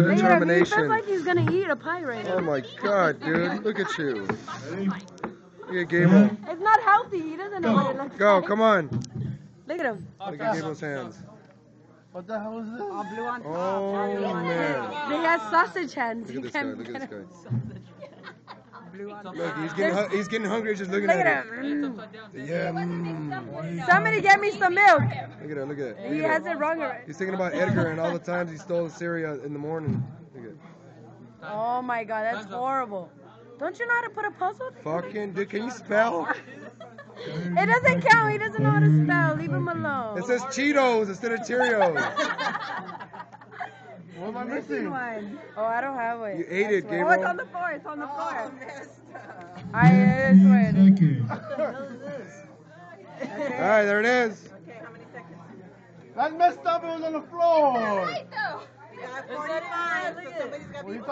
to Look at him. He determination. feels like he's gonna eat a pie right now. Oh my God, dude! Look at you. Look at Gable. It's not healthy. He doesn't know what it looks Go, like. come on. Look at him. Look at Gable's hands. What the hell is this? Oh man. He has sausage hands. Look at this guy. Look at this guy. Blue on Look, he's getting hungry just looking Look at at it. him. Yeah. Somebody get me some milk. Look at it. Look at it. He Look at has it. it wrong already. He's thinking about Edgar and all the times he stole the cereal in the morning. Look at it. Oh my God, that's horrible. Don't you know how to put a puzzle? Fucking dude, can you spell? It doesn't count. He doesn't know how to spell. Leave him alone. It says Cheetos instead of Cheerios. What am I missing? Oh, I don't have it. You ate it, I swear. Gabriel. Oh, it's on the floor. It's on the floor. I swear. Thank you. Alright, there it is. That's messed up. It was on the floor. Right though. What are you talking